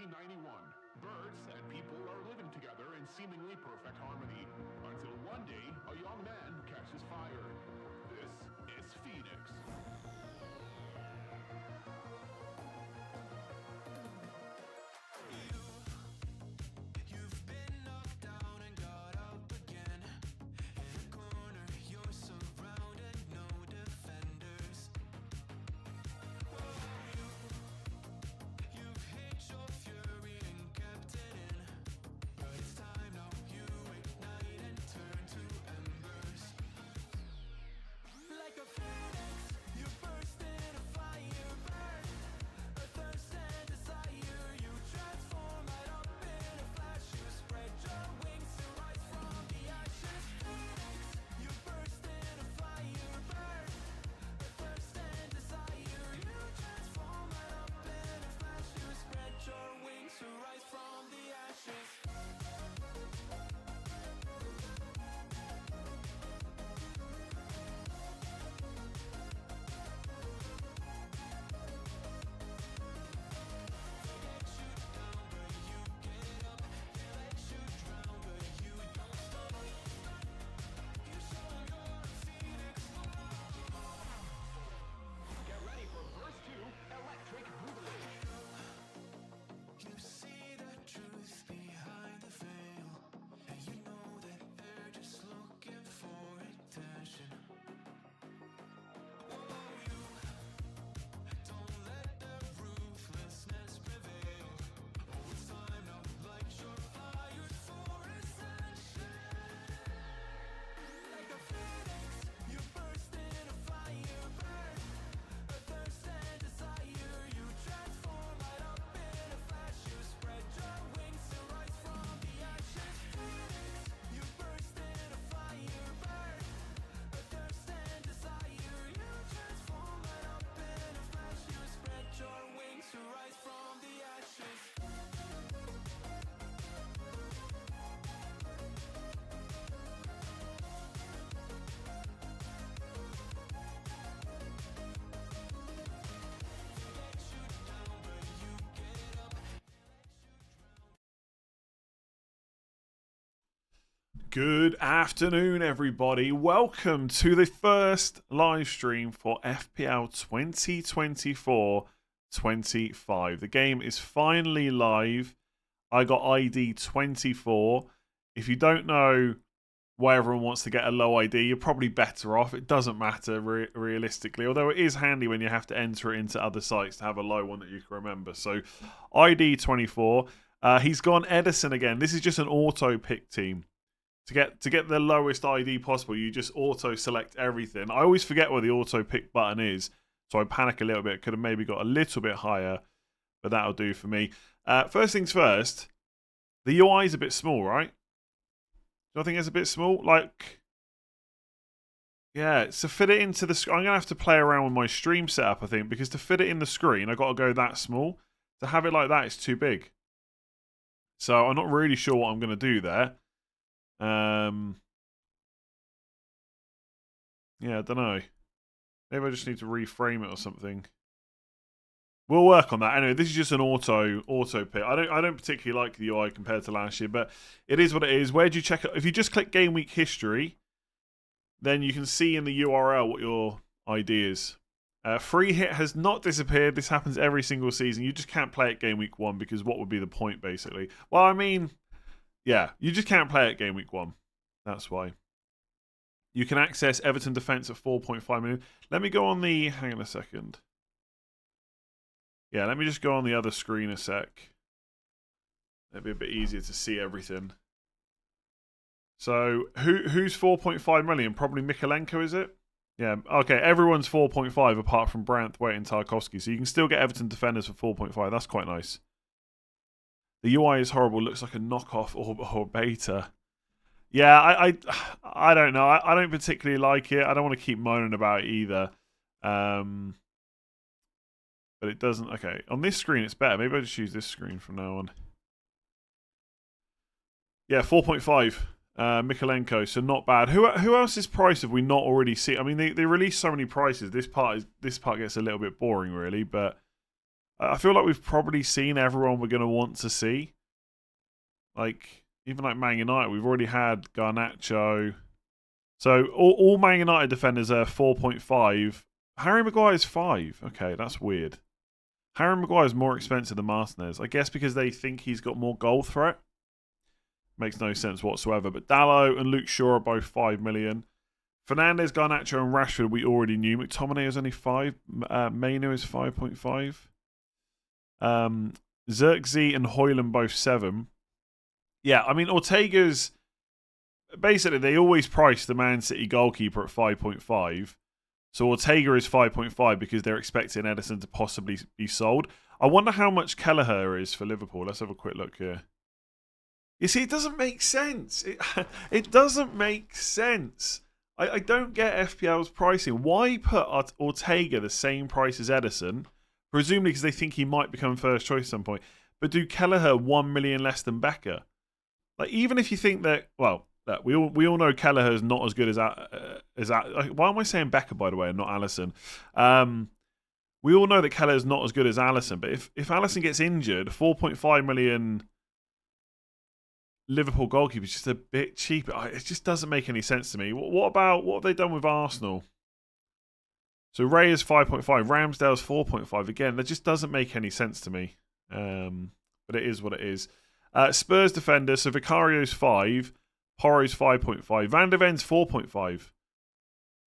1991. Birds and people are living together in seemingly perfect harmony. Until one day, a young man catches fire. This is Phoenix. Good afternoon, everybody. Welcome to the first live stream for FPL 2024-25. The game is finally live. I got ID 24. If you don't know why everyone wants to get a low ID, you're probably better off. It doesn't matter realistically, although it is handy when you have to enter it into other sites to have a low one that you can remember. So ID 24. He's gone Edison again. This is just an auto pick team. To get the lowest ID possible, you just auto-select everything. I always forget where the auto-pick button is, so I panic a little bit. Could have maybe got a little bit higher, but that'll do for me. First things first, the UI is a bit small, right? Do I think it's a bit small? Like, yeah, to fit it into the screen, I'm going to have to play around with my stream setup, I think, because to fit it in the screen, I've got to go that small. To have it like that, it's too big. So I'm not really sure what I'm going to do there. Yeah, I don't know. Maybe I just need to reframe it or something. We'll work on that. Anyway, this is just an auto pick. I don't particularly like the UI compared to last year, but it is what it is. Where do you check it? If you just click Gameweek history, then you can see in the URL what your ID is. Free hit has not disappeared. This happens every single season. You just can't play at Gameweek 1 because what would be the point, basically? Well, I mean, yeah, you just can't play at Gameweek 1. That's why. You can access Everton defence at 4.5 million. Let me go on the... Hang on a second. Yeah, let me just go on the other screen a sec. It'd be a bit easier to see everything. So, who's 4.5 million? Probably Mikolenko, is it? Yeah, okay, everyone's 4.5 apart from Branthwaite and Tarkovsky. So you can still get Everton defenders for 4.5. That's quite nice. The UI is horrible. Looks like a knockoff or beta. Yeah, I don't know. I don't particularly like it. I don't want to keep moaning about it either. But it doesn't... Okay, on this screen it's better. Maybe I'll just use this screen from now on. Yeah, 4.5. Mikolenko, so not bad. Who else's price have we not already seen? I mean, they release so many prices. This part gets a little bit boring, really. But I feel like we've probably seen everyone we're going to want to see. Like, even like Man United, we've already had Garnacho. So all Man United defenders are 4.5. Harry Maguire's 5. Okay, that's weird. Harry Maguire's more expensive than Martinez. I guess because they think he's got more goal threat. Makes no sense whatsoever. But Dalot and Luke Shaw are both 5 million. Fernandes, Garnacho and Rashford we already knew. McTominay is only 5. Mainu is 5.5. Xerxes and Højlund both 7. Yeah, I mean, Ortega's... Basically, they always price the Man City goalkeeper at 5.5. So Ortega is 5.5 because they're expecting Ederson to possibly be sold. I wonder how much Kelleher is for Liverpool. Let's have a quick look here. You see, it doesn't make sense. It doesn't make sense. I don't get FPL's pricing. Why put Ortega the same price as Ederson? Presumably because they think he might become first choice at some point. But do Kelleher 1 million less than Becker? Like, even if you think that, well, we all know Kelleher is not as good as why am I saying Becker, by the way, and not Alisson? We all know that Kelleher is not as good as Alisson. But if Alisson gets injured, 4.5 million Liverpool goalkeeper is just a bit cheap. It just doesn't make any sense to me. What have they done with Arsenal? So Ray is 5.5, Ramsdale's 4.5. Again, that just doesn't make any sense to me. But it is what it is. Spurs defender, so Vicario's 5, Porro's 5.5, Van der Ven's 4.5,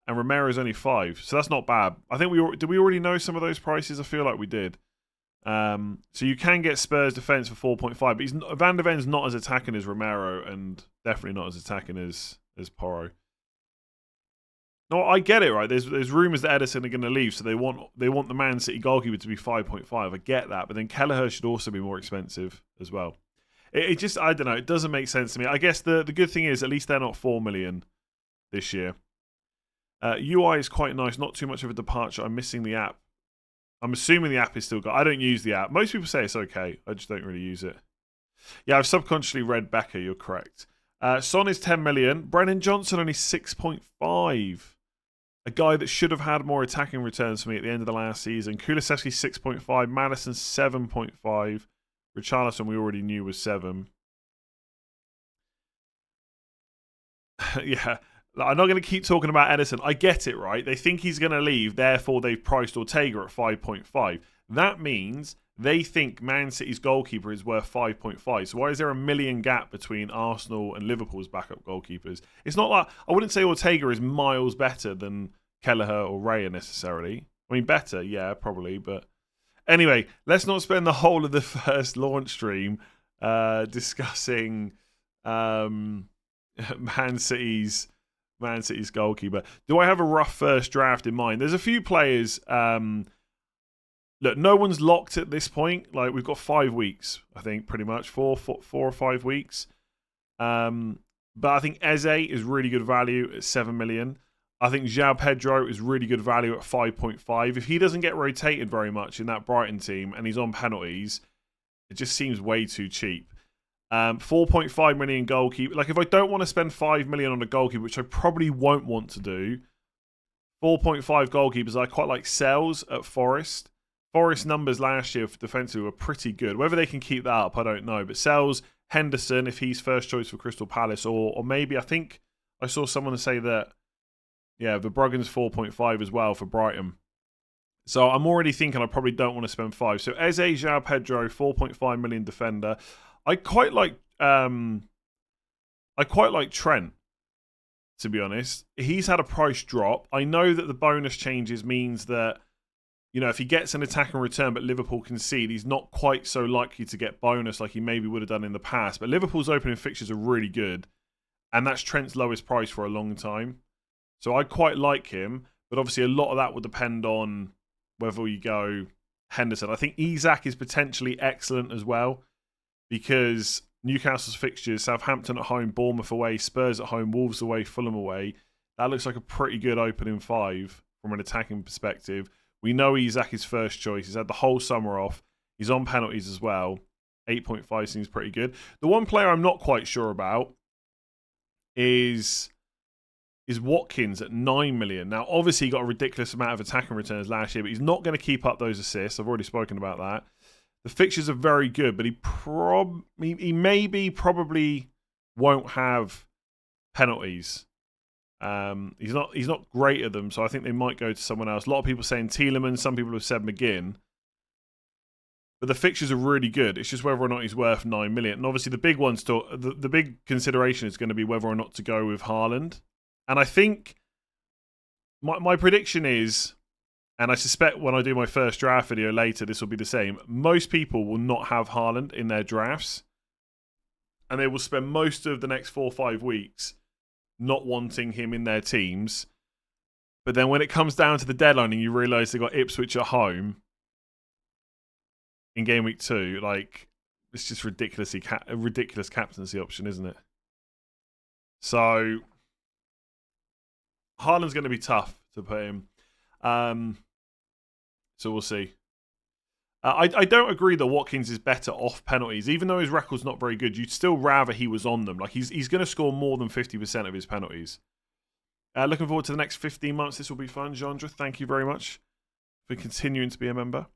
and Romero's only 5. So that's not bad. I think did we already know some of those prices? I feel like we did. So you can get Spurs defence for 4.5, but Van der Ven's not as attacking as Romero, and definitely not as attacking as Porro. No, I get it, right? There's rumours that Ederson are going to leave, so they want the Man City goalkeeper to be 5.5. I get that, but then Kelleher should also be more expensive as well. It just, I don't know, it doesn't make sense to me. I guess the good thing is at least they're not 4 million this year. UI is quite nice, not too much of a departure. I'm missing the app. I'm assuming the app is still got. I don't use the app. Most people say it's okay. I just don't really use it. Yeah, I've subconsciously read Becker. You're correct. Son is 10 million. Brennan Johnson only 6.5. A guy that should have had more attacking returns for me at the end of the last season. Kulusevski 6.5. Madison 7.5. Richarlison we already knew was 7. Yeah. I'm not going to keep talking about Ederson. I get it, right? They think he's going to leave, therefore they've priced Ortega at 5.5. That means they think Man City's goalkeeper is worth 5.5. So why is there a million gap between Arsenal and Liverpool's backup goalkeepers? It's not like, I wouldn't say Ortega is miles better than Kelleher or Raya necessarily. I mean, better, yeah, probably. But anyway, let's not spend the whole of the first launch stream discussing Man City's goalkeeper. Do I have a rough first draft in mind? There's a few players. Look, no one's locked at this point. Like, we've got 5 weeks, I think, pretty much. 4 or 5 weeks. But I think Eze is really good value at 7 million. I think João Pedro is really good value at 5.5. If he doesn't get rotated very much in that Brighton team and he's on penalties, it just seems way too cheap. 4.5 million goalkeeper. Like, if I don't want to spend 5 million on a goalkeeper, which I probably won't want to do, 4.5 goalkeepers, I quite like Sells at Forest. Forest numbers last year for defensive were pretty good. Whether they can keep that up, I don't know. But Sells, Henderson, if he's first choice for Crystal Palace, or maybe I think I saw someone say that, yeah, Verbruggen's 4.5 as well for Brighton. So I'm already thinking I probably don't want to spend 5. So Eze, João Pedro, 4.5 million defender. I quite like Trent, to be honest. He's had a price drop. I know that the bonus changes means that, you know, if he gets an attacking return but Liverpool concede, he's not quite so likely to get bonus like he maybe would have done in the past. But Liverpool's opening fixtures are really good, and that's Trent's lowest price for a long time. So I quite like him, but obviously a lot of that will depend on whether you go Henderson. I think Isak is potentially excellent as well, because Newcastle's fixtures, Southampton at home, Bournemouth away, Spurs at home, Wolves away, Fulham away. That looks like a pretty good opening 5 from an attacking perspective. We know Isak is first choice. He's had the whole summer off. He's on penalties as well. 8.5 seems pretty good. The one player I'm not quite sure about is is Watkins at 9 million. Now, obviously, he got a ridiculous amount of attacking returns last year, but he's not going to keep up those assists. I've already spoken about that. The fixtures are very good, but he probably won't have penalties. He's not great at them, so I think they might go to someone else. A lot of people saying Tielemans, some people have said McGinn. But the fixtures are really good. It's just whether or not he's worth 9 million. And obviously the big the big consideration is going to be whether or not to go with Haaland. And I think my prediction is, and I suspect when I do my first draft video later, this will be the same. Most people will not have Haaland in their drafts. And they will spend most of the next 4 or 5 weeks not wanting him in their teams. But then when it comes down to the deadline and you realise they've got Ipswich at home in game week 2, like, it's just a ridiculous captaincy option, isn't it? So Haaland's going to be tough to put him. So we'll see. I don't agree that Watkins is better off penalties. Even though his record's not very good, you'd still rather he was on them. Like, he's going to score more than 50% of his penalties. Looking forward to the next 15 months. This will be fun, Jandra. Thank you very much for continuing to be a member.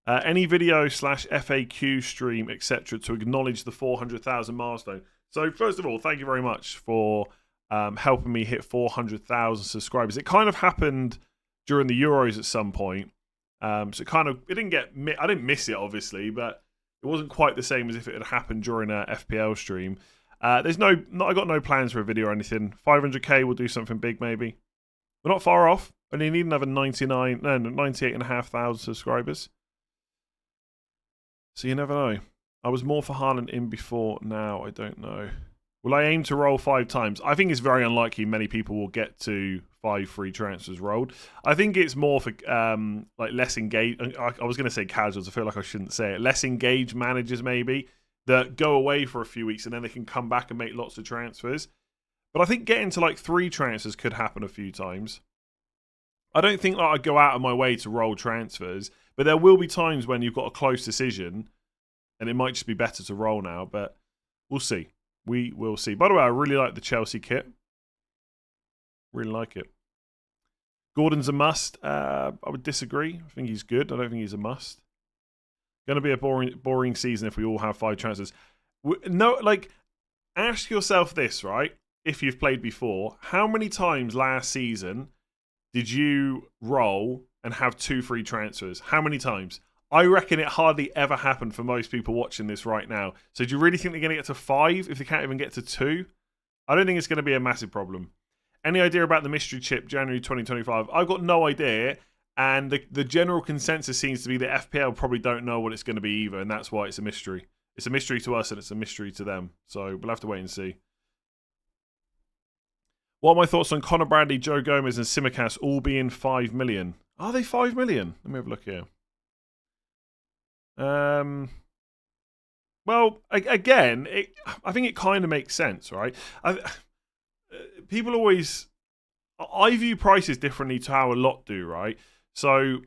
Any video / FAQ stream, etc., to acknowledge the 400,000 milestone. So, first of all, thank you very much for helping me hit 400,000 subscribers. It kind of happened during the Euros at some point. So I didn't miss it, obviously, but it wasn't quite the same as if it had happened during a FPL stream. I got no plans for a video or anything. 500k, we'll do something big, maybe. We're not far off. Only need another 98,500 subscribers. So you never know. I was more for Haaland in before. Now I don't know. Will I aim to roll 5 times? I think it's very unlikely many people will get to 5 free transfers rolled. I think it's more for like less engaged. I was going to say casuals. I feel like I shouldn't say it. Less engaged managers maybe that go away for a few weeks and then they can come back and make lots of transfers. But I think getting to like 3 transfers could happen a few times. I don't think that I'd go out of my way to roll transfers, but there will be times when you've got a close decision and it might just be better to roll now, but we'll see. We will see. By the way, I really like the Chelsea kit. Really like it. Gordon's a must. I would disagree. I think he's good. I don't think he's a must. Going to be a boring season if we all have 5 transfers. No, like, ask yourself this, right? If you've played before, how many times last season did you roll and have 2 free transfers? How many times? I reckon it hardly ever happened for most people watching this right now. So do you really think they're going to get to 5 if they can't even get to 2? I don't think it's going to be a massive problem. Any idea about the mystery chip January 2025? I've got no idea. And the general consensus seems to be that FPL probably don't know what it's going to be either. And that's why it's a mystery. It's a mystery to us and it's a mystery to them. So we'll have to wait and see. What are my thoughts on Conor Bradley, Joe Gomez and Tsimikas all being 5 million? Are they 5 million? Let me have a look here. Well, again, I think it kind of makes sense, right? People always... I view prices differently to how a lot do, right? So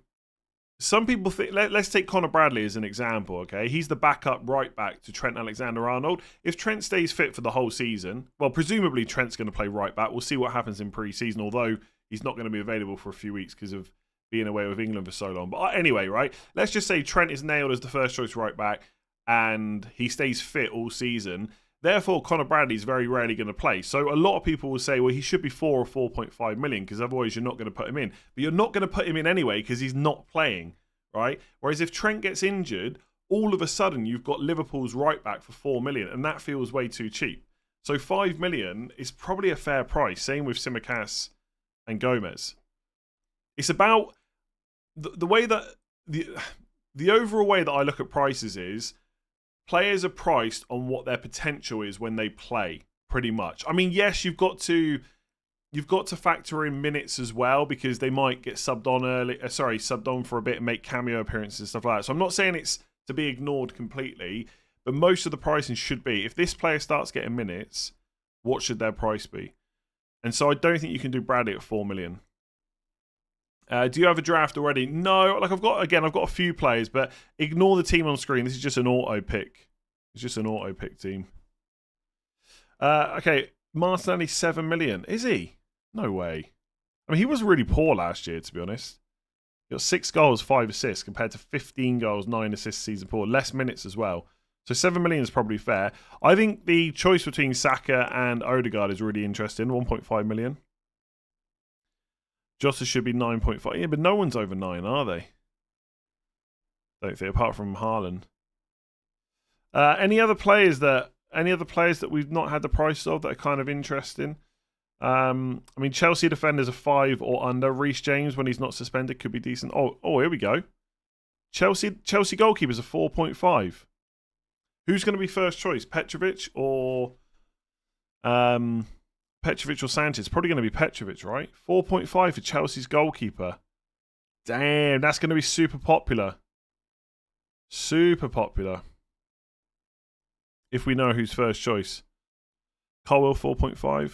some people think... Let's take Conor Bradley as an example, okay? He's the backup right back to Trent Alexander-Arnold. If Trent stays fit for the whole season, well, presumably Trent's going to play right back. We'll see what happens in pre-season, although he's not going to be available for a few weeks because of being away with England for so long. But anyway, right? Let's just say Trent is nailed as the first choice right back and he stays fit all season. Therefore, Conor Bradley is very rarely going to play. So a lot of people will say, well, he should be 4 or 4.5 million because otherwise you're not going to put him in. But you're not going to put him in anyway because he's not playing, right? Whereas if Trent gets injured, all of a sudden you've got Liverpool's right back for 4 million and that feels way too cheap. So 5 million is probably a fair price. Same with Tsimikas and Gomez. It's about the way that the overall way that I look at prices is players are priced on what their potential is when they play, pretty much. I mean, yes, you've got to factor in minutes as well because they might get subbed on for a bit and make cameo appearances and stuff like that. So I'm not saying it's to be ignored completely, but most of the pricing should be if this player starts getting minutes, what should their price be? And so I don't think you can do Bradley at 4 million. Do you have a draft already? No, like I've got a few players, but ignore the team on screen. This is just an auto pick. It's just an auto pick team. Okay, Martinelli 7 million. Is he? No way. I mean, he was really poor last year, to be honest. He got 6 goals, 5 assists, compared to 15 goals, 9 assists season 4. Less minutes as well. So 7 million is probably fair. I think the choice between Saka and Odegaard is really interesting. 1.5 million. Jota should be 9.5. Yeah, but no one's over 9, are they? Don't think, apart from Haaland. Any other players that we've not had the price of that are kind of interesting? I mean, Chelsea defenders are 5 or under. Reece James, when he's not suspended, could be decent. Oh, here we go. Chelsea goalkeepers are 4.5. Who's going to be first choice? Petrovic or Sanchez? Probably going to be Petrovic, right? 4.5 for Chelsea's goalkeeper. Damn, that's going to be super popular. Super popular. If we know who's first choice. Colwell 4.5.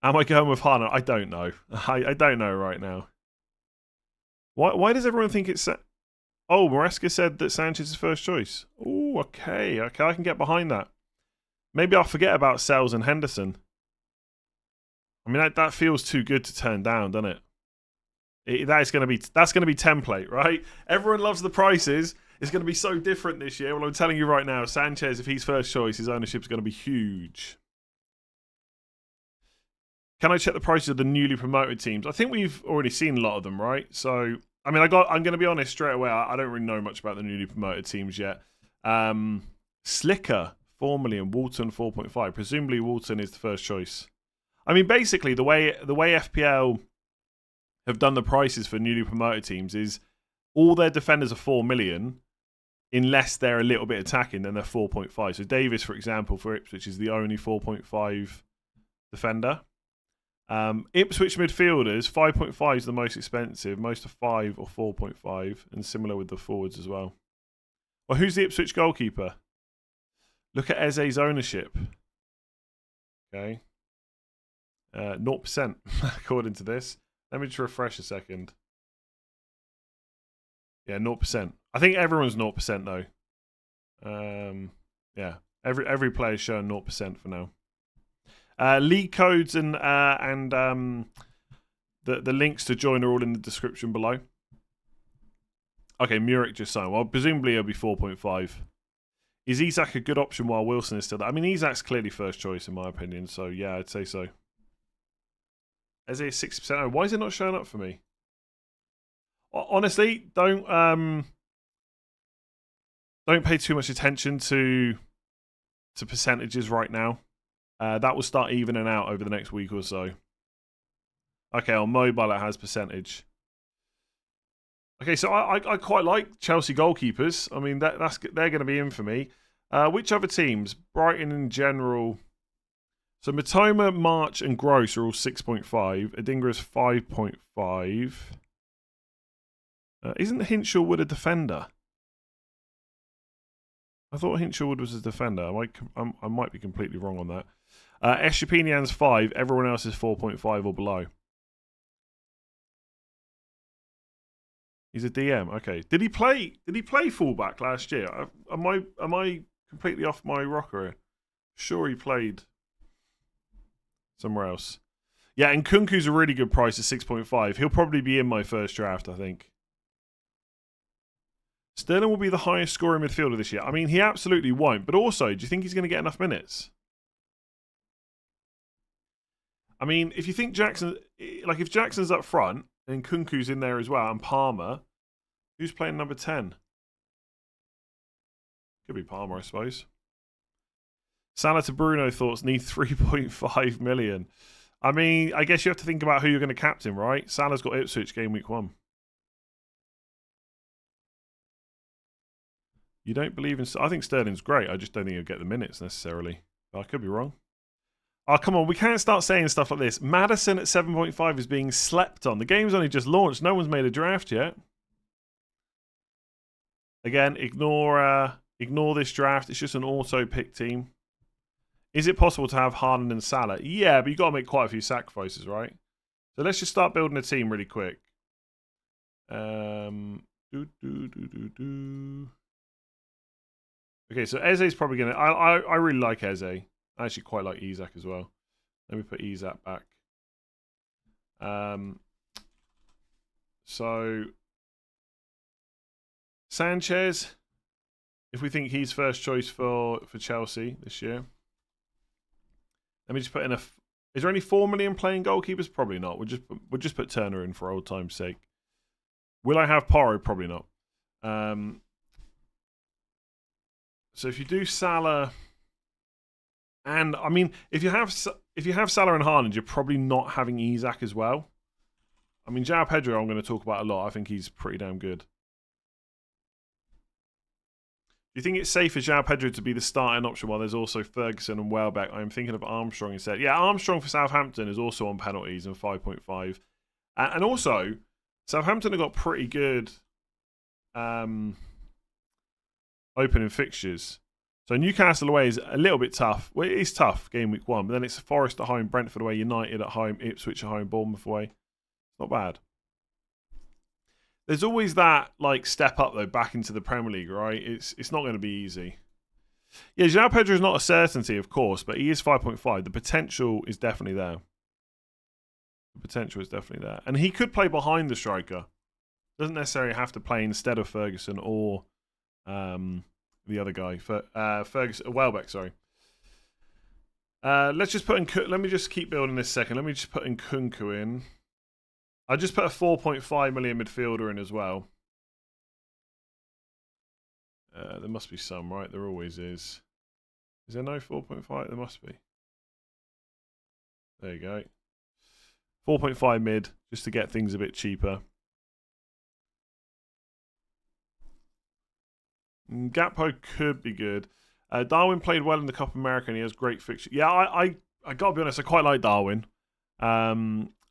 Am I going with Haaland? I don't know. I don't know right now. Why does everyone think it's... Oh, Maresca said that Sanchez is first choice. Oh, okay. I can get behind that. Maybe I'll forget about Sells and Henderson. I mean, that feels too good to turn down, doesn't it? That's going to be template, right? Everyone loves the prices. It's going to be so different this year. Well, I'm telling you right now, Sanchez, if he's first choice, his ownership is going to be huge. Can I check the prices of the newly promoted teams? I think we've already seen a lot of them, right? So, I mean, I'm going to be honest straight away. I don't really know much about the newly promoted teams yet. Slicker, 4 million. Walton, 4.5. Presumably, Walton is the first choice. I mean, basically, the way FPL have done the prices for newly promoted teams is all their defenders are 4 million, unless they're a little bit attacking, then they're 4.5. So Davis, for example, for Ipswich is the only 4.5 defender. Ipswich midfielders, 5.5 is the most expensive. Most are 5 or 4.5, and similar with the forwards as well. Well, who's the Ipswich goalkeeper? Look at Eze's ownership. Okay. 0%, according to this. Let me just refresh a second. Yeah, 0%. I think everyone's 0% though. Yeah, every player's showing 0% for now. League codes and the links to join are all in the description below. Okay, Muric just signed. Well, presumably it'll be 4.5. Is Isak a good option while Wilson is still there? I mean, Isak's clearly first choice in my opinion, so yeah, I'd say so. Eze is 60%. Oh, why is it not showing up for me? Honestly, don't pay too much attention to percentages right now. That will start evening out over the next week or so. Okay, on mobile it has percentage. Okay, so I quite like Chelsea goalkeepers. I mean, they're going to be in for me. Which other teams? Brighton in general. So Matoma, March, and Gross are all 6.5. Adingra is 5.5. Isn't Hinshelwood a defender? I thought Hinshelwood was a defender. I might be completely wrong on that. Eshapinian's 5. Everyone else is 4.5 or below. He's a DM. Okay. Did he play fullback last year? Am I completely off my rocker here? Sure, he played somewhere else. Yeah, and Kunku's a really good price at 6.5. He'll probably be in my first draft, I think. Sterling will be the highest scoring midfielder this year. I mean, he absolutely won't. But also, do you think he's going to get enough minutes? I mean, if you think if Jackson's up front and Kunku's in there as well, and Palmer, who's playing number 10? Could be Palmer, I suppose. Salah to Bruno thoughts need 3.5 million. I mean, I guess you have to think about who you're going to captain, right? Salah's got Ipswich game week 1. You don't believe in... I think Sterling's great. I just don't think he'll get the minutes necessarily. But I could be wrong. Oh, come on. We can't start saying stuff like this. Maddison at 7.5 is being slept on. The game's only just launched. No one's made a draft yet. Again, ignore this draft. It's just an auto-pick team. Is it possible to have Haaland and Salah? Yeah, but you've got to make quite a few sacrifices, right? So let's just start building a team really quick. Okay, so Eze's probably going to... I really like Eze. I actually quite like Isak as well. Let me put Isak back. So Sanchez, if we think he's first choice for Chelsea this year, let me just put in is there any 4 million playing goalkeepers? Probably not. We'll just put Turner in for old time's sake. Will I have Porro? Probably not. So if you do Salah, and I mean, if you have Salah and Haaland, you're probably not having Isak as well. I mean, João Pedro, I'm going to talk about a lot. I think he's pretty damn good. Do you think it's safe for João Pedro to be the starting option while there's also Ferguson and Welbeck? I'm thinking of Armstrong instead. Yeah, Armstrong for Southampton is also on penalties and 5.5. And also, Southampton have got pretty good opening fixtures. So Newcastle away is a little bit tough. Well, it is tough, game week 1. But then it's Forest at home, Brentford away, United at home, Ipswich at home, Bournemouth away. Not bad. There's always that like step up though back into the Premier League, right? It's not going to be easy. Yeah, João Pedro is not a certainty, of course, but he is 5.5. The potential is definitely there. And he could play behind the striker. Doesn't necessarily have to play instead of Ferguson or the other guy, Ferguson, Welbeck. Sorry. Let's just put in. Let me just keep building this second. Let me just put in Kunku in. I just put a 4.5 million midfielder in as well. There must be some, right? There always is. Is there no 4.5? There must be. There you go. 4.5 mid, just to get things a bit cheaper. Gakpo could be good. Darwin played well in the Copa America and he has great fixture. Yeah, I got to be honest, I quite like Darwin.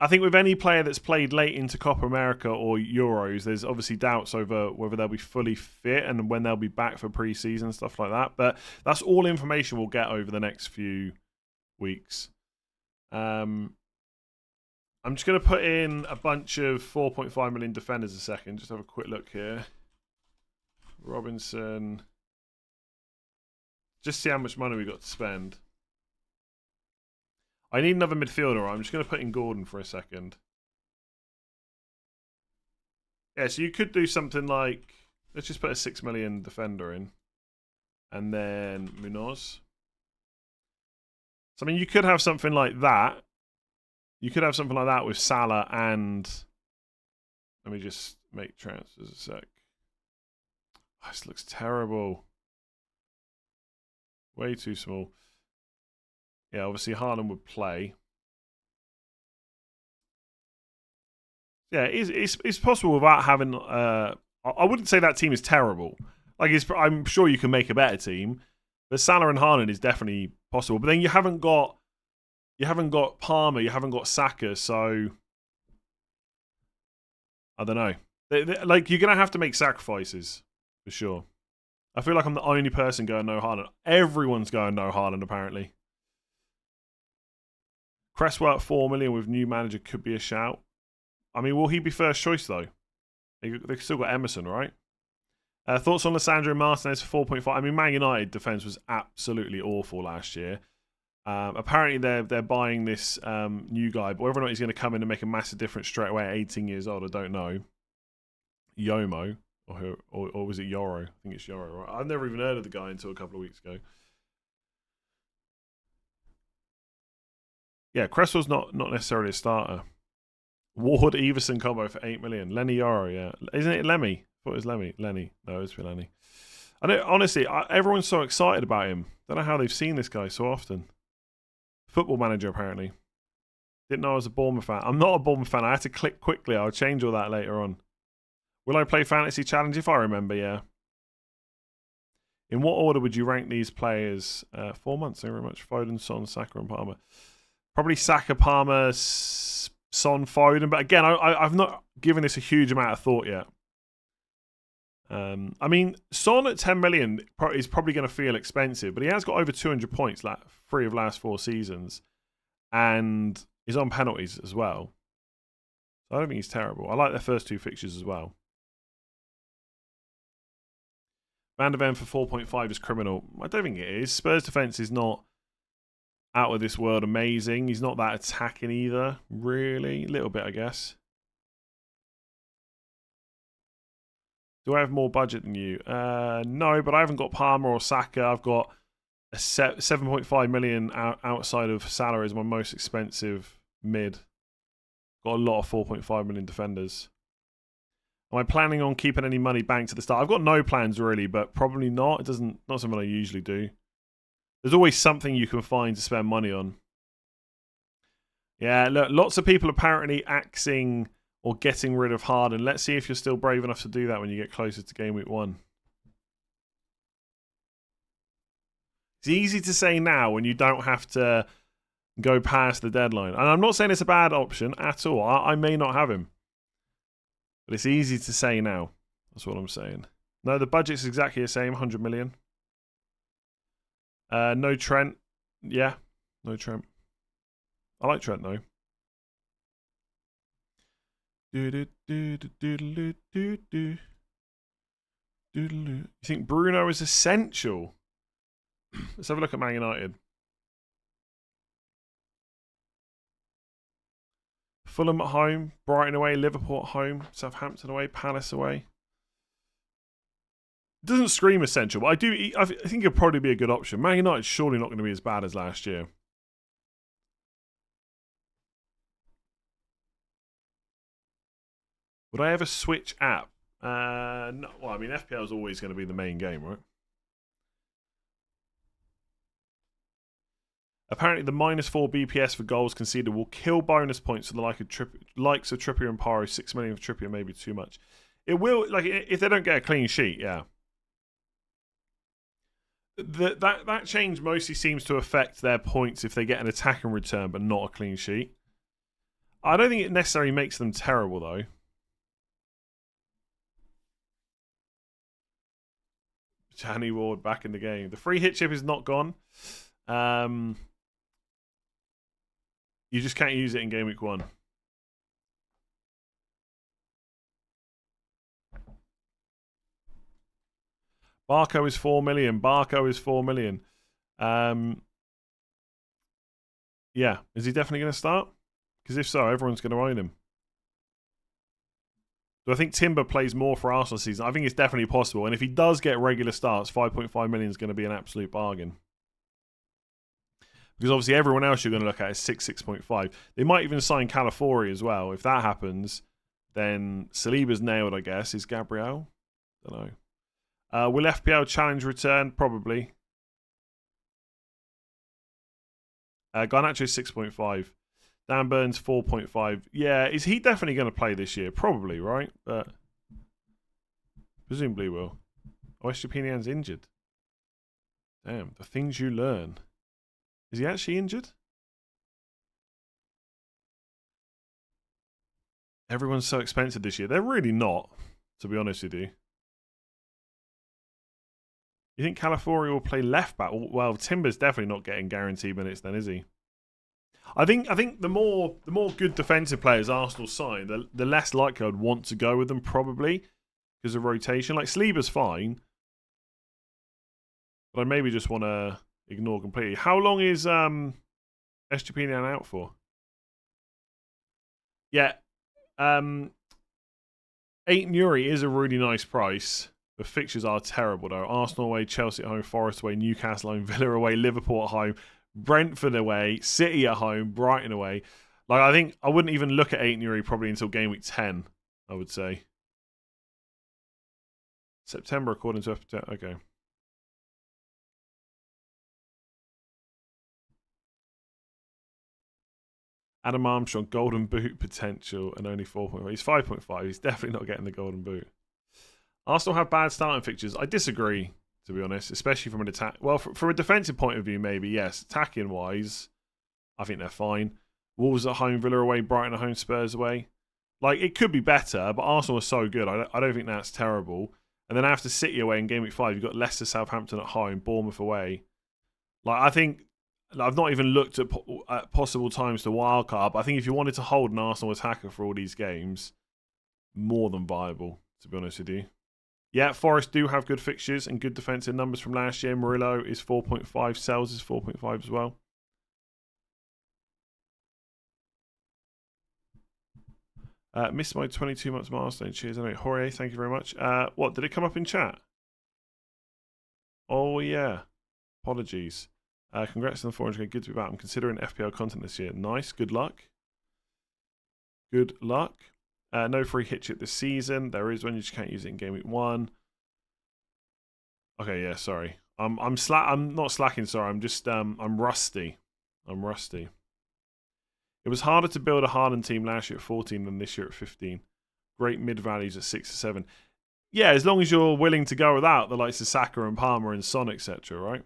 I think with any player that's played late into Copa America or Euros, there's obviously doubts over whether they'll be fully fit and when they'll be back for pre-season and stuff like that. But that's all information we'll get over the next few weeks. I'm just going to put in a bunch of 4.5 million defenders a second. Just have a quick look here. Robinson. Just see how much money we got to spend. I need another midfielder. I'm just going to put in Gordon for a second. Yeah, so you could do something like... Let's just put a 6 million defender in. And then Munoz. So, I mean, you could have something like that. You could have something like that with Salah and... Let me just make transfers a sec. Oh, this looks terrible. Way too small. Yeah, obviously Haaland would play. Yeah, it's possible without having... I wouldn't say that team is terrible. Like, I'm sure you can make a better team. But Salah and Haaland is definitely possible. But then you haven't got Palmer, you haven't got Saka, so... I don't know. Like, you're going to have to make sacrifices, for sure. I feel like I'm the only person going no Haaland. Everyone's going no Haaland, apparently. Cresswell at 4 million with new manager could be a shout. I mean, will he be first choice, though? They've still got Emerson, right? Thoughts on Lissandro Martinez for 4.5? I mean, Man United defence was absolutely awful last year. Apparently, they're buying this new guy, but whether or not he's going to come in and make a massive difference straight away at 18 years old, I don't know. Yomo, or was it Yoro? I think it's Yoro, right? I've never even heard of the guy until a couple of weeks ago. Yeah, Cresswell's not necessarily a starter. Ward Everson combo for 8 million. Lenny Yoro, yeah. Isn't it Lemmy? I thought it was Lemmy. Lenny. No, it's Lenny. I know, honestly, everyone's so excited about him. Don't know how they've seen this guy so often. Football Manager, apparently. Didn't know I was a Bournemouth fan. I'm not a Bournemouth fan. I had to click quickly. I'll change all that later on. Will I play Fantasy Challenge? If I remember, yeah. In what order would you rank these players? 4 months, thank you very much. Foden, Son, Saka and Palmer. Probably Saka, Palmer, Son, Foden. But again, I've not given this a huge amount of thought yet. I mean, Son at 10 million is probably going to feel expensive, but he has got over 200 points, like 3 of last 4 seasons, and is on penalties as well. So I don't think he's terrible. I like their first 2 fixtures as well. Van der Ven for 4.5 is criminal. I don't think it is. Spurs defence is not out of this world amazing. He's not that attacking either, really. A little bit, I guess. Do I have more budget than you? No, but I haven't got Palmer or Saka. I've got a 7.5 million outside of salary as my most expensive mid. Got a lot of 4.5 million defenders. Am I planning on keeping any money banked at the start? I've got no plans really, but probably not. Not something I usually do. There's always something you can find to spend money on. Yeah, look, lots of people apparently axing or getting rid of Harden. Let's see if you're still brave enough to do that when you get closer to game week 1. It's easy to say now when you don't have to go past the deadline. And I'm not saying it's a bad option at all. I may not have him. But it's easy to say now. That's what I'm saying. No, the budget's exactly the same, 100 million. No Trent. Yeah, no Trent. I like Trent though. You think Bruno is essential? Let's have a look at Man United. Fulham at home, Brighton away, Liverpool at home, Southampton away, Palace away. It doesn't scream essential, but I think it'd probably be a good option. Man United's surely not going to be as bad as last year. Would I ever switch app? No. Well, I mean, FPL is always going to be the main game, right? Apparently, the -4 BPS for goals conceded will kill bonus points for the likes of Trippier and Paro. 6 million for Trippier may be too much. It will, like, if they don't get a clean sheet, yeah. That change mostly seems to affect their points if they get an attack and return, but not a clean sheet. I don't think it necessarily makes them terrible, though. Danny Ward back in the game. The free hit chip is not gone. You just can't use it in game week 1. Barco is 4 million. Barco is 4 million. Yeah. Is he definitely going to start? Because if so, everyone's going to own him. Do I think Timber plays more for Arsenal this season? I think it's definitely possible. And if he does get regular starts, 5.5 million is going to be an absolute bargain. Because obviously everyone else you're going to look at is 6.5. They might even sign Calafiori as well. If that happens, then Saliba's nailed, I guess. Is Gabriel? Don't know. Will FPL Challenge return? Probably. Garnacho 6.5. Dan Burns 4.5. Yeah, is he definitely going to play this year? Probably, right? But presumably will. Oh, Estepinian's injured. Damn, the things you learn. Is he actually injured? Everyone's so expensive this year. They're really not, to be honest with you. You think Calafiori will play left back? Well, Timber's definitely not getting guaranteed minutes then, is he? I think the more good defensive players Arsenal sign, the less likely I'd want to go with them probably because of rotation. Like Saliba's fine, but I maybe just want to ignore completely. How long is Estepinian out for? Yeah, 8 Nuri is a really nice price. The fixtures are terrible though. Arsenal away, Chelsea at home, Forest away, Newcastle at home, Villa away, Liverpool at home, Brentford away, City at home, Brighton away. Like, I think I wouldn't even look at 8 Nuri probably until game week 10, I would say. September according to FPL. Okay. Adam Armstrong, golden boot potential and only 4.5. He's 5.5. He's definitely not getting the golden boot. Arsenal have bad starting fixtures. I disagree, to be honest, especially from an attack. Well, from a defensive point of view, maybe, yes. Attacking wise, I think they're fine. Wolves at home, Villa away, Brighton at home, Spurs away. Like, it could be better, but Arsenal are so good. I don't think that's terrible. And then after City away in game week 5, you've got Leicester, Southampton at home, Bournemouth away. Like, I think I've not even looked at possible times to wildcard, but I think if you wanted to hold an Arsenal attacker for all these games, more than viable, to be honest with you. Yeah, Forest do have good fixtures and good defensive numbers from last year. Murillo is 4.5. Sells is 4.5 as well. Missed my 22 months milestone. Cheers. Anyway, Jorge, thank you very much. What, did it come up in chat? Oh, yeah. Apologies. Congrats on the 400. Good to be back. I'm considering FPL content this year. Nice. Good luck. Good luck. No free hit chip this season. There is one. You just can't use it in Game Week 1. Okay, yeah, sorry. I'm not slacking, sorry. I'm just I'm rusty. I'm rusty. It was harder to build a Haaland team last year at 14 than this year at 15. Great mid values at 6 or 7. Yeah, as long as you're willing to go without the likes of Saka and Palmer and Son, etc., right?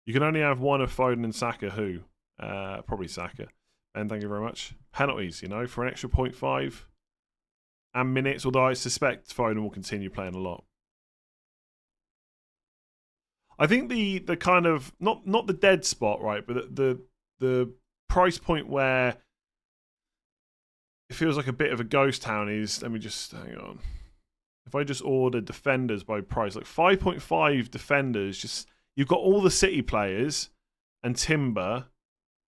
You can only have one of Foden and Saka. Who? Probably Saka. And thank you very much. Penalties, you know, for an extra 0.5 and minutes, although I suspect Foden will continue playing a lot. I think the kind of not the dead spot, right, but the price point where it feels like a bit of a ghost town is, let me just hang on. If I just order defenders by price, like 5.5 defenders, just you've got all the City players and Timber.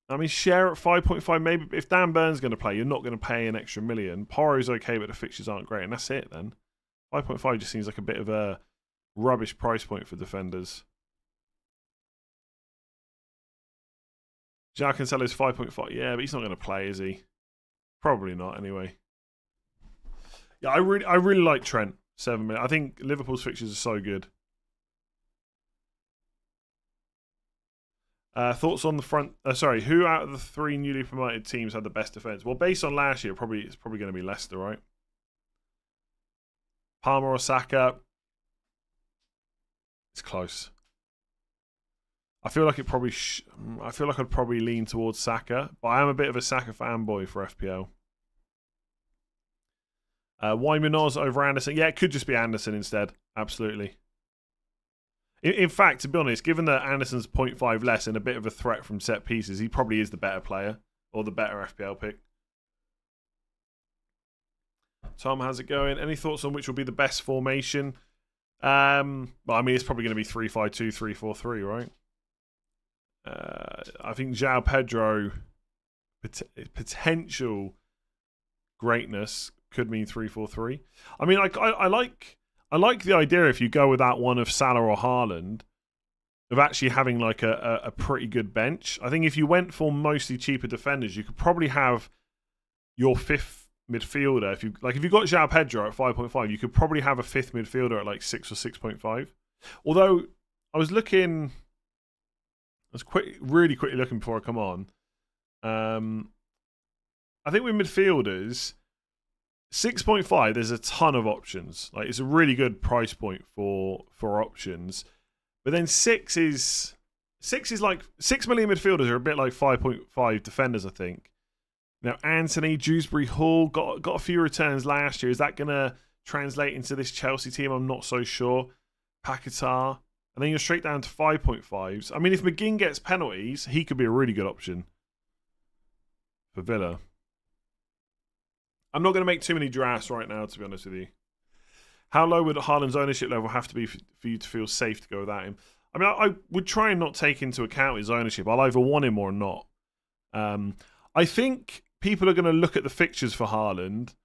I mean, share at 5.5, maybe if Dan Burn's going to play, you're not going to pay an extra million. Porro's okay, but the fixtures aren't great, and that's it then. 5.5 just seems like a bit of a rubbish price point for defenders. João Cancelo's 5.5. Yeah, but he's not going to play, is he? Probably not, anyway. Yeah, I really like Trent. 7 minutes. I think Liverpool's fixtures are so good. Thoughts on the front? Who out of the 3 newly promoted teams had the best defense? Well, based on last year, it's probably going to be Leicester, right? Palmer or Saka? It's close. I feel like I'd probably lean towards Saka, but I am a bit of a Saka fanboy for FPL. Why Munoz over Anderson? Yeah, it could just be Anderson instead. Absolutely. In fact, to be honest, given that Anderson's 0.5 less and a bit of a threat from set pieces, he probably is the better player or the better FPL pick. Tom, how's it going? Any thoughts on which will be the best formation? Well, I mean, it's probably going to be 3-5-2, 3-4-3, right? I think João Pedro potential greatness could mean 3-4-3. I mean, I like the idea if you go with that one of Salah or Haaland of actually having like a pretty good bench. I think if you went for mostly cheaper defenders, you could probably have your 5th midfielder. If you got João Pedro at 5.5, you could probably have a 5th midfielder at like 6 or 6.5. Although I was really quickly looking before I come on. I think with midfielders, 6.5, there's a ton of options. Like, it's a really good price point for options. But then 6 is like 6 million midfielders are a bit like 5.5 defenders, I think. Now, Anthony, Dewsbury Hall got a few returns last year. Is that going to translate into this Chelsea team? I'm not so sure. Paquetá. And then you're straight down to 5.5s. I mean, if McGinn gets penalties, he could be a really good option for Villa. I'm not going to make too many drafts right now, to be honest with you. How low would Haaland's ownership level have to be for you to feel safe to go without him? I mean, I would try and not take into account his ownership. I'll either want him or not. I think people are going to look at the fixtures for Haaland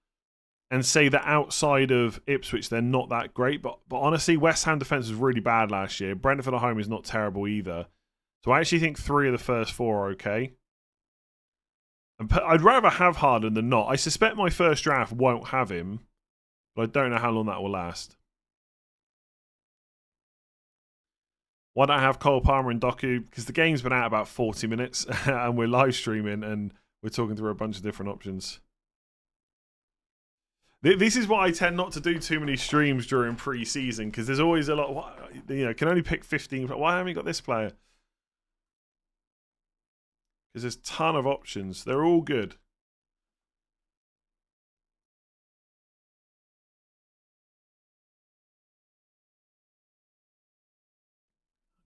and say that outside of Ipswich, they're not that great. But honestly, West Ham defence was really bad last year. Brentford at home is not terrible either. So I actually think 3 of the first 4 are okay. And I'd rather have Haaland than not. I suspect my first draft won't have him, but I don't know how long that will last. Why don't I have Cole Palmer and Doku? Because the game's been out about 40 minutes and we're live streaming and we're talking through a bunch of different options. This is why I tend not to do too many streams during pre-season, because there's always a lot. Can only pick 15. Why haven't you got this player? Because there's a ton of options. They're all good.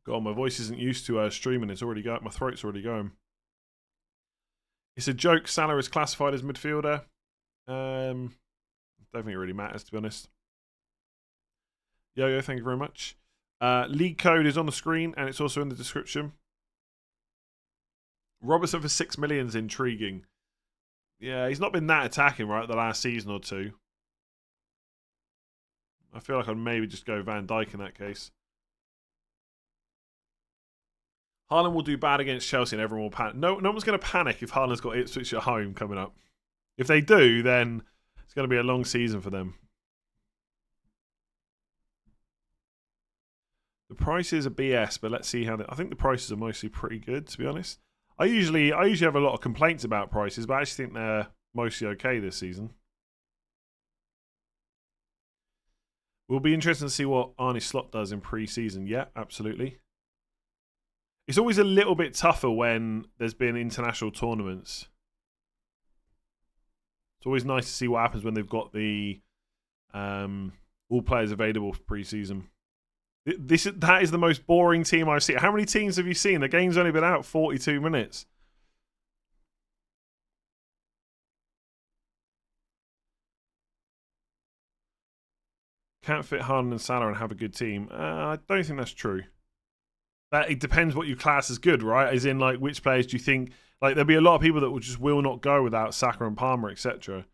God, my voice isn't used to streaming. It's already going. My throat's already going. It's a joke. Salah is classified as midfielder. Don't think it really matters, to be honest. Yo, thank you very much. League code is on the screen and it's also in the description. Robertson for 6 million is intriguing. Yeah, he's not been that attacking, right, the last season or two. I feel like I'd maybe just go Van Dijk in that case. Haaland will do bad against Chelsea and everyone will panic. No one's going to panic if Haaland's got Ipswich at home coming up. If they do, then it's going to be a long season for them. The prices are BS, but let's see how I think the prices are mostly pretty good, to be honest. I usually have a lot of complaints about prices, but I actually think they're mostly okay this season. Will be interesting to see what Arne Slot does in pre-season. Yeah, absolutely. It's always a little bit tougher when there's been international tournaments. It's always nice to see what happens when they've got the all players available for pre-season. That is the most boring team I've seen. How many teams have you seen? The game's only been out 42 minutes. Can't fit Haaland and Salah and have a good team. I don't think that's true. It depends what you class as good, right? As in, like, which players do you think... Like, there'll be a lot of people that will not go without Saka and Palmer, etc.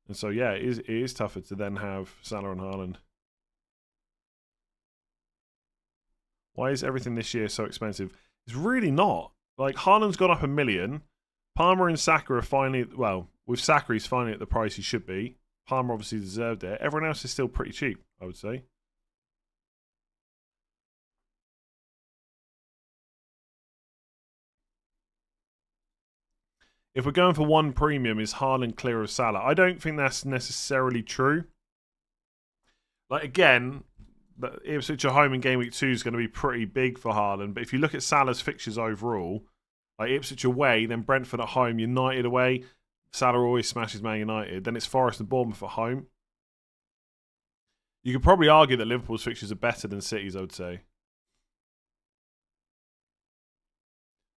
And so, yeah, it is tougher to then have Salah and Haaland. Why is everything this year so expensive? It's really not. Like, Haaland's gone up $1 million. Palmer and Saka are finally... Well, with Saka, he's finally at the price he should be. Palmer obviously deserved it. Everyone else is still pretty cheap, I would say. If we're going for one premium, is Haaland clear of Salah? I don't think that's necessarily true. Like, again, Ipswich at home in Game Week 2 is going to be pretty big for Haaland. But if you look at Salah's fixtures overall, like Ipswich away, then Brentford at home, United away, Salah always smashes Man United. Then it's Forest and Bournemouth at home. You could probably argue that Liverpool's fixtures are better than City's, I would say.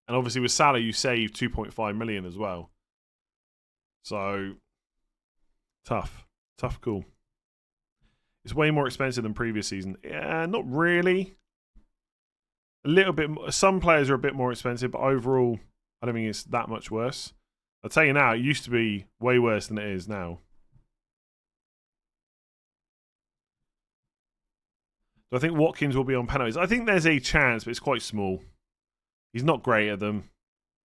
And obviously with Salah, you save 2.5 million as well. So, tough call. It's way more expensive than previous season. Yeah, not really. A little bit. Some players are a bit more expensive, but overall, I don't think it's that much worse. I'll tell you now, it used to be way worse than it is now. Do I think Watkins will be on penalties? I think there's a chance, but it's quite small. He's not great at them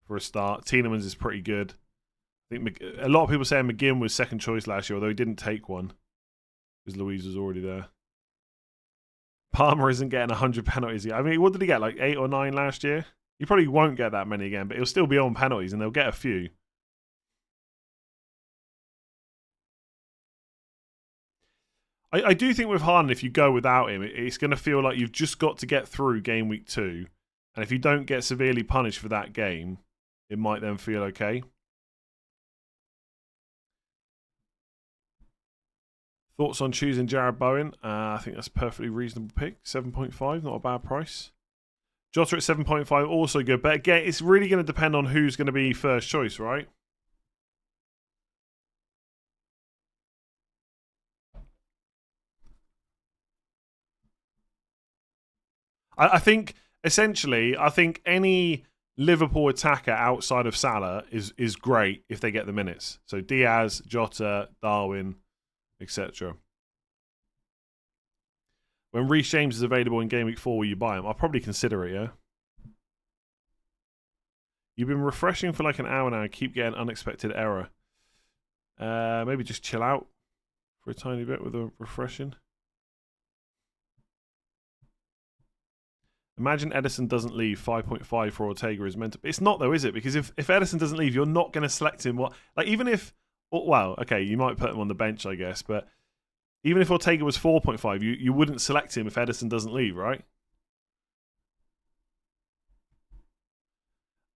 for a start. Tielemans is pretty good. I think a lot of people say McGinn was second choice last year, although he didn't take one because Louise was already there. Palmer isn't getting 100 penalties yet. I mean, what did he get? Like 8 or 9 last year? He probably won't get that many again, but he'll still be on penalties and they'll get a few. I do think with Haaland, if you go without him, it's going to feel like you've just got to get through Game Week 2. And if you don't get severely punished for that game, it might then feel okay. Thoughts on choosing Jared Bowen? I think that's a perfectly reasonable pick. 7.5, not a bad price. Jota at 7.5, also good. But again, it's really going to depend on who's going to be first choice, right? I think, essentially, any Liverpool attacker outside of Salah is great if they get the minutes. So Diaz, Jota, Darwin, etc. When Reece James is available in Game Week 4, will you buy him? I'll probably consider it, yeah? You've been refreshing for like an hour now and keep getting unexpected error. Maybe just chill out for a tiny bit with a refreshing. Imagine Edison doesn't leave. 5.5 for Ortega is meant to... It's not though, is it? Because if Edison doesn't leave, you're not going to select him. Like even if... Well, okay, you might put him on the bench, I guess. But even if Ortega was 4.5, you wouldn't select him if Edison doesn't leave, right?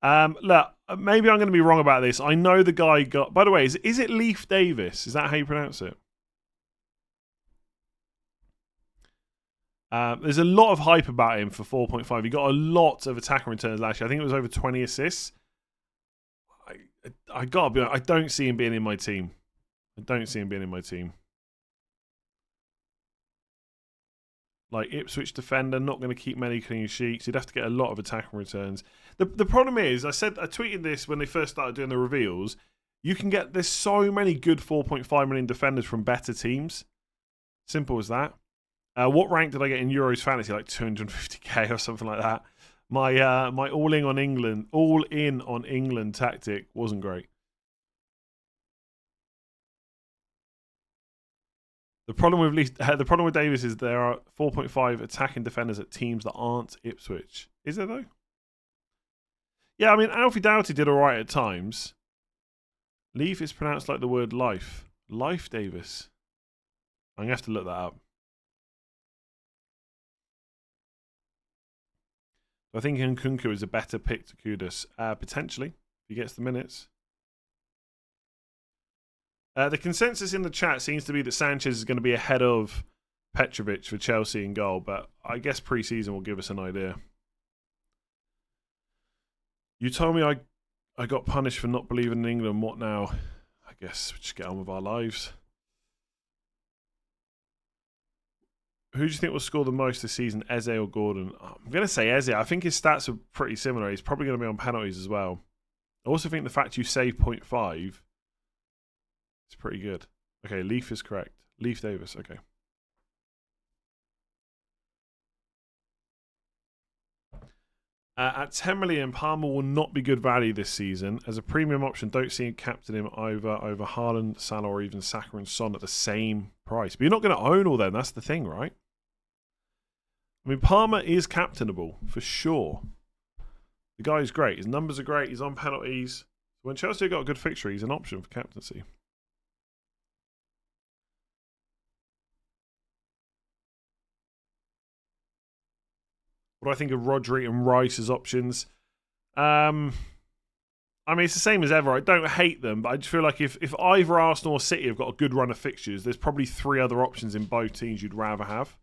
Look, maybe I'm going to be wrong about this. I know the guy got... By the way, is it Leif Davis? Is that how you pronounce it? There's a lot of hype about him for 4.5. He got a lot of attacker returns last year. I think it was over 20 assists. I gotta be honest, I don't see him being in my team. Like Ipswich defender, not going to keep many clean sheets. You'd have to get a lot of attacking returns. The problem is, I tweeted this when they first started doing the reveals. There's so many good 4.5 million defenders from better teams. Simple as that. What rank did I get in Euros fantasy? Like 250k or something like that. My all in on England tactic wasn't great. The problem with Davis is there are 4.5 attacking defenders at teams that aren't Ipswich. Is there though? Yeah, I mean Alfie Doughty did alright at times. Leaf is pronounced like the word life. Life Davis. I'm gonna have to look that up. I think Nkunku is a better pick to Kudus. Potentially, if he gets the minutes. The consensus in the chat seems to be that Sanchez is going to be ahead of Petrovic for Chelsea in goal, but I guess pre-season will give us an idea. You told me I got punished for not believing in England. What now? I guess we just get on with our lives. Who do you think will score the most this season, Eze or Gordon? I'm going to say Eze. I think his stats are pretty similar. He's probably going to be on penalties as well. I also think the fact you save 0.5 is pretty good. Okay, Leaf is correct. Leaf Davis, okay. At 10 million, Palmer will not be good value this season. As a premium option, don't see him captain him over Haaland, Salah, or even Saka and Son at the same price. But you're not going to own all them. That's the thing, right? I mean, Palmer is captainable, for sure. The guy is great. His numbers are great. He's on penalties. When Chelsea got a good fixture, he's an option for captaincy. What do I think of Rodri and Rice as options? I mean, it's the same as ever. I don't hate them, but I just feel like if either Arsenal or City have got a good run of fixtures, there's probably 3 other options in both teams you'd rather have.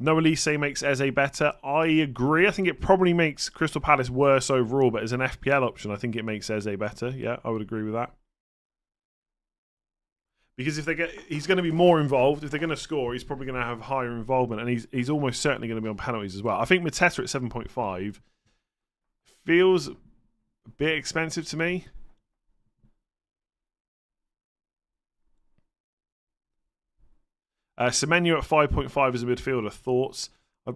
Noah Elise makes Eze better. I agree. I think it probably makes Crystal Palace worse overall, but as an FPL option, I think it makes Eze better. Yeah, I would agree with that. Because he's going to be more involved. If they're going to score, he's probably going to have higher involvement, and he's almost certainly going to be on penalties as well. I think Mateta at 7.5 feels a bit expensive to me. Semenyo at 5.5 as a midfielder. Thoughts?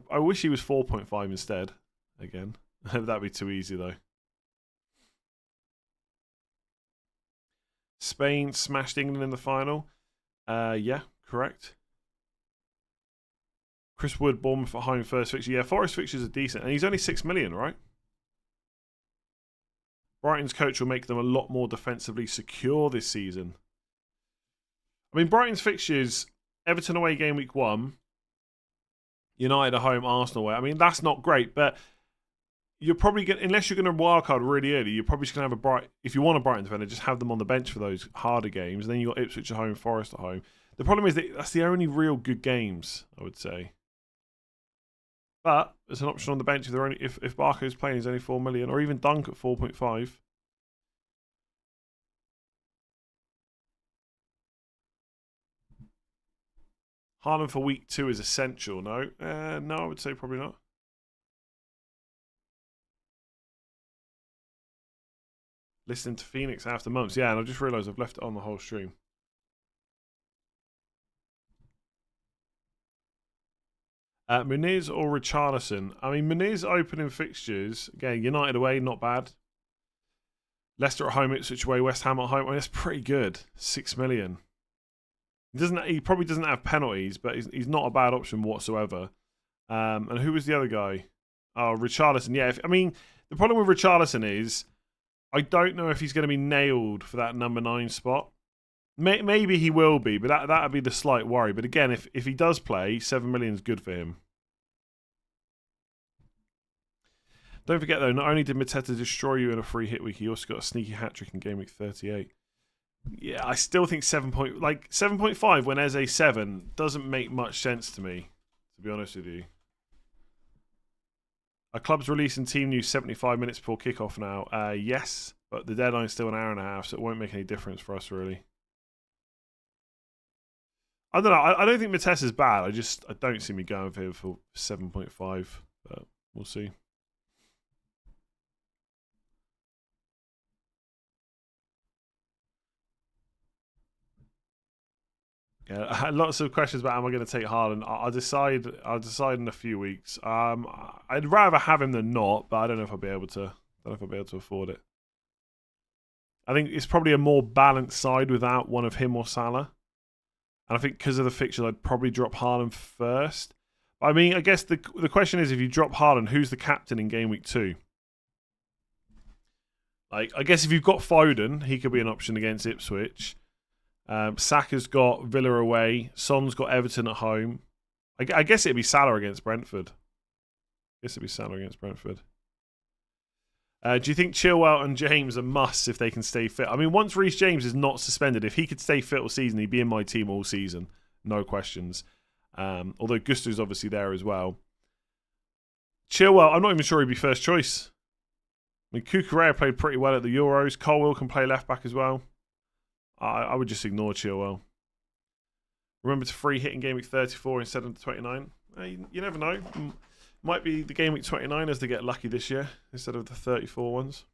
I wish he was 4.5 instead. Again, that'd be too easy though. Spain smashed England in the final. Yeah, correct. Chris Wood, Bournemouth at home first fixture. Yeah, Forest fixtures are decent, and he's only 6 million, right? Brighton's coach will make them a lot more defensively secure this season. I mean, Brighton's fixtures: Everton away game week 1, United at home, Arsenal away. I mean, that's not great, but you're probably going, unless you're going to wildcard really early, you're probably just going to have if you want a Brighton defender, just have them on the bench for those harder games. And then you've got Ipswich at home, Forest at home. The problem is that that's the only real good games, I would say. But there's an option on the bench if Barco's playing, he's only 4 million, or even Dunk at 4.5. Haaland for week 2 is essential. No, no, I would say probably not. Listening to Phoenix after months. Yeah, and I just realised I've left it on the whole stream. Muniz or Richarlison? I mean, Muniz opening fixtures. Again, United away, not bad. Leicester at home, Ipswich away, West Ham at home. I mean, that's pretty good. 6 million. He probably doesn't have penalties, but he's not a bad option whatsoever. And who was the other guy? Oh, Richarlison. Yeah, I mean, the problem with Richarlison is I don't know if he's going to be nailed for that number 9 spot. Maybe he will be, but that would be the slight worry. But again, if he does play, 7 million is good for him. Don't forget, though, not only did Mateta destroy you in a free hit week, he also got a sneaky hat-trick in game week 38. Yeah, I still think 7.5 when Eze 7 doesn't make much sense to me, to be honest with you. Our club's releasing team news 75 minutes before kickoff now. Yes, but the deadline's still an hour and a half, so it won't make any difference for us, really. I don't know. I don't think Matess is bad. I don't see me going for him for 7.5, but we'll see. Yeah, lots of questions about am I going to take Haaland. I'll decide in a few weeks. I'd rather have him than not, but I don't know if I'll be able to. I don't know if I'll be able to afford it. I think it's probably a more balanced side without one of him or Salah. And I think because of the fixtures, I'd probably drop Haaland first. I mean, I guess the question is, if you drop Haaland, who's the captain in game week 2? Like, I guess if you've got Foden, he could be an option against Ipswich. Saka's got Villa away. Son's got Everton at home. I guess it'd be Salah against Brentford. Do you think Chilwell and James are musts if they can stay fit? I mean, once Reece James is not suspended, if he could stay fit all season, he'd be in my team all season. No questions. Although Gusto's obviously there as well. Chilwell, I'm not even sure he'd be first choice. I mean, Cucurella played pretty well at the Euros. Colwill can play left back as well. I would just ignore Chilwell. Remember to free hit in game week 34 instead of the 29. You never know. Might be the game week 29ers to get lucky this year instead of the 34 ones.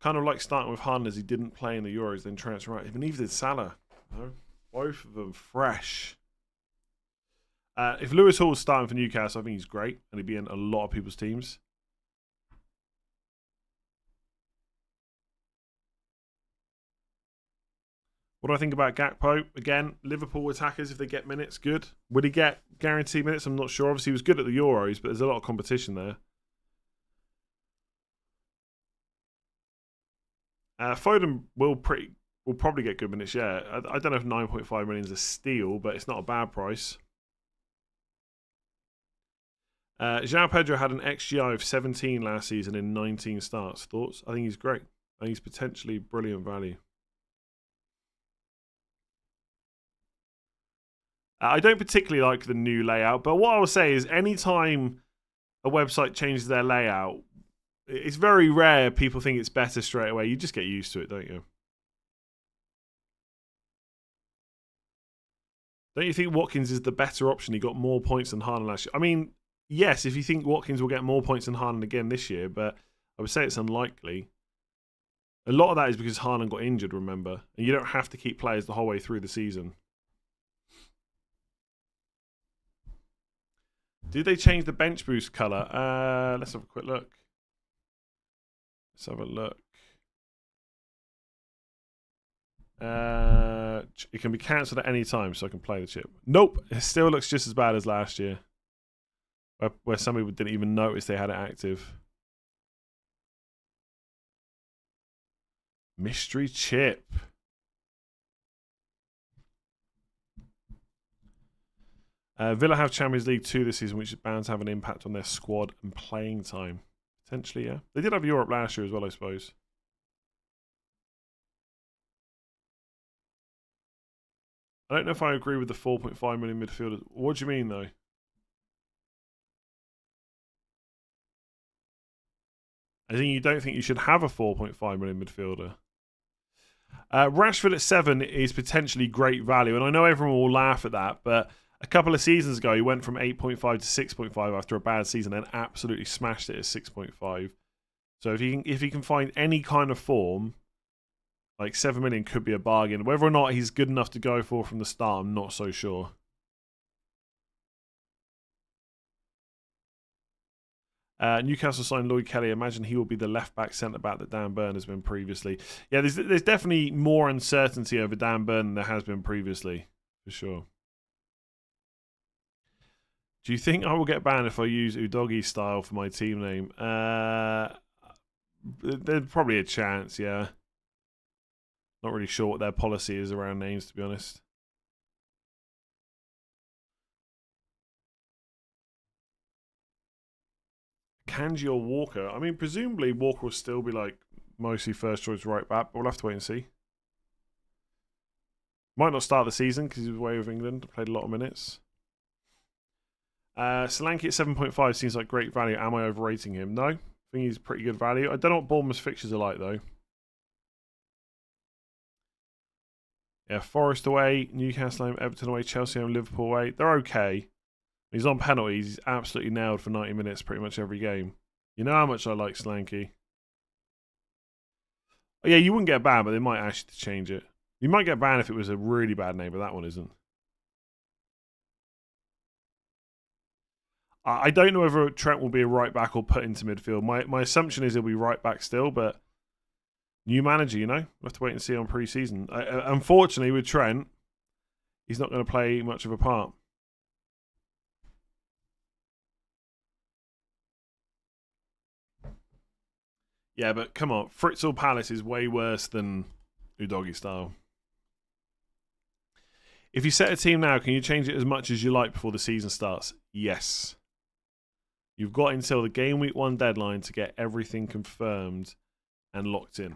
Kind of like starting with Haaland as he didn't play in the Euros, then transfer right. Even neither did Salah. No, both of them fresh. If Lewis Hall's starting for Newcastle, I think he's great, and he'd be in a lot of people's teams. What do I think about Gakpo? Again, Liverpool attackers, if they get minutes, good. Would he get guaranteed minutes? I'm not sure. Obviously, he was good at the Euros, but there's a lot of competition there. Foden will probably get good minutes, yeah. I don't know if 9.5 million is a steal, but it's not a bad price. João Pedro had an XGI of 17 last season in 19 starts. Thoughts? I think he's great. I think he's potentially brilliant value. I don't particularly like the new layout, but what I will say is anytime a website changes their layout, it's very rare people think it's better straight away. You just get used to it, don't you? Don't you think Watkins is the better option? He got more points than Haaland last year. I mean, yes, if you think Watkins will get more points than Haaland again this year, but I would say it's unlikely. A lot of that is because Haaland got injured, remember? And you don't have to keep players the whole way through the season. Did they change the bench boost colour? Let's have a quick look. It can be cancelled at any time, so I can play the chip. Nope, it still looks just as bad as last year, where some people didn't even notice they had it active. Mystery chip. Villa have Champions League 2 this season, which is bound to have an impact on their squad and playing time. Potentially, yeah. They did have Europe last year as well, I suppose. I don't know if I agree with the 4.5 million midfielders. What do you mean, though? I think you don't think you should have a 4.5 million midfielder. Rashford at 7 is potentially great value, and I know everyone will laugh at that, but a couple of seasons ago, he went from 8.5 to 6.5 after a bad season and absolutely smashed it at 6.5. So if he can find any kind of form, like 7 million could be a bargain. Whether or not he's good enough to go for from the start, I'm not so sure. Newcastle signed Lloyd Kelly. Imagine he will be the left-back centre-back that Dan Burn has been previously. Yeah, there's definitely more uncertainty over Dan Burn than there has been previously, for sure. Do you think I will get banned if I use Udogi style for my team name? There's probably a chance, yeah. Not really sure what their policy is around names, to be honest. Kanji or Walker? I mean, presumably Walker will still be like mostly first choice right back, but we'll have to wait and see. Might not start the season because he's away with England, played a lot of minutes. Solanke at 7.5 seems like great value. Am I overrating him? No. I think he's pretty good value. I don't know what Bournemouth's fixtures are like, though. Yeah, Forest away, Newcastle home, Everton away, Chelsea home, Liverpool away. They're okay. He's on penalties. He's absolutely nailed for 90 minutes pretty much every game. You know how much I like Slanky. Oh, yeah, you wouldn't get banned, but they might ask you to change it. You might get banned if it was a really bad name, but that one isn't. I don't know whether Trent will be a right back or put into midfield. My assumption is he'll be right back still, but new manager, you know? We'll have to wait and see on pre-season. Unfortunately, with Trent, he's not going to play much of a part. Yeah, but come on. Fritzl Palace is way worse than Udogi style. If you set a team now, can you change it as much as you like before the season starts? Yes. You've got until the game week 1 deadline to get everything confirmed and locked in.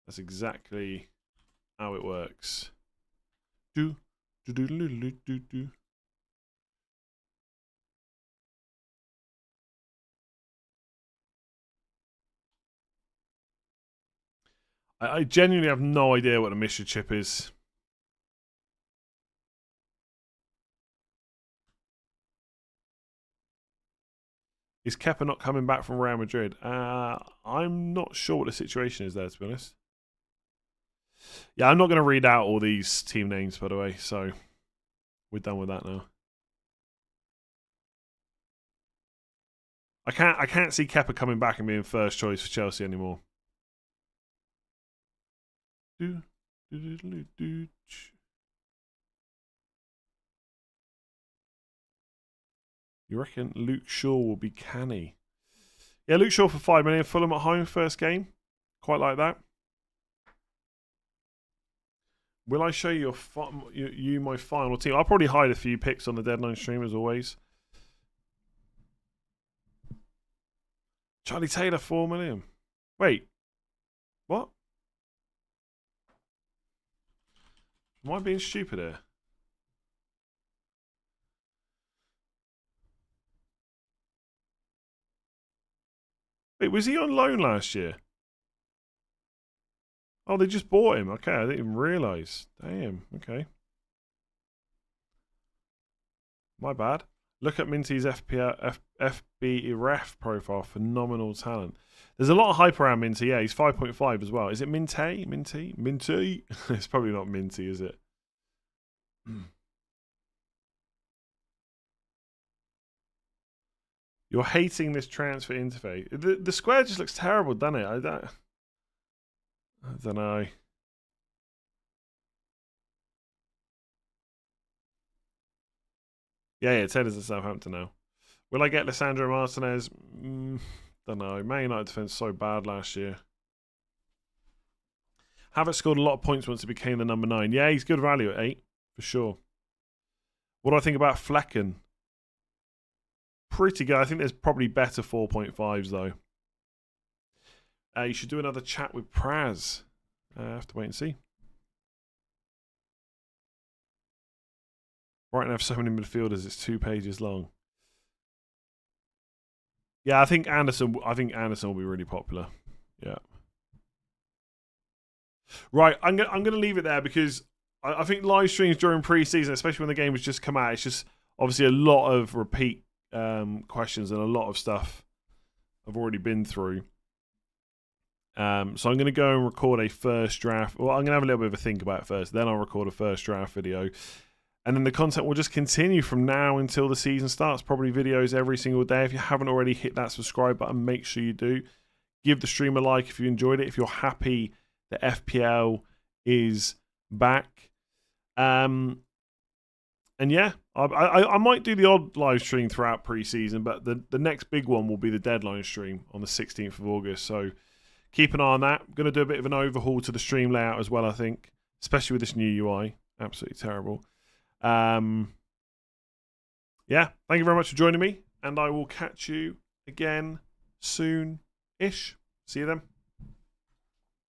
That's exactly how it works. I genuinely have no idea what a mystery chip is. Is Kepa not coming back from Real Madrid? I'm not sure what the situation is there, to be honest. Yeah, I'm not going to read out all these team names, by the way, so we're done with that now. I can't see Kepa coming back and being first choice for Chelsea anymore. You reckon Luke Shaw will be canny? Yeah, Luke Shaw for 5 million. Fulham at home, first game. Quite like that. Will I show you my final team? I'll probably hide a few picks on the deadline stream as always. Charlie Taylor, 4 million. Wait. What? Am I being stupid here? Wait, was he on loan last year? Oh, they just bought him. Okay, I didn't even realise. Damn, okay. My bad. Look at Minty's FB ref profile. Phenomenal talent. There's a lot of hype around Minty. Yeah, he's 5.5 as well. Is it Minty? Minty? Minty? It's probably not Minty, is it? You're hating this transfer interface. The square just looks terrible, doesn't it? I don't know. Yeah, Taylor's at Southampton now. Will I get Lissandro Martinez? Don't know. Man United defense so bad last year. Havertz scored a lot of points once he became the number 9. Yeah, he's good value at 8, for sure. What do I think about Flecken? Pretty good. I think there's probably better 4.5s, though. You should do another chat with Praz. I have to wait and see. Brighton have so many midfielders, it's 2 pages long. Yeah, I think Anderson will be really popular. Yeah. Right, I'm gonna leave it there because I think live streams during pre-season, especially when the game has just come out, it's just obviously a lot of repeat questions and a lot of stuff I've already been through. So I'm going to go and record a first draft. Well, I'm going to have a little bit of a think about it first. Then I'll record a first draft video. And then the content will just continue from now until the season starts. Probably videos every single day. If you haven't already hit that subscribe button, make sure you do. Give the stream a like if you enjoyed it. If you're happy that FPL is back. And yeah, I might do the odd live stream throughout pre-season, but the next big one will be the deadline stream on the 16th of August. So keep an eye on that. I'm going to do a bit of an overhaul to the stream layout as well, I think. Especially with this new UI. Absolutely terrible. Yeah, thank you very much for joining me. And I will catch you again soon-ish. See you then.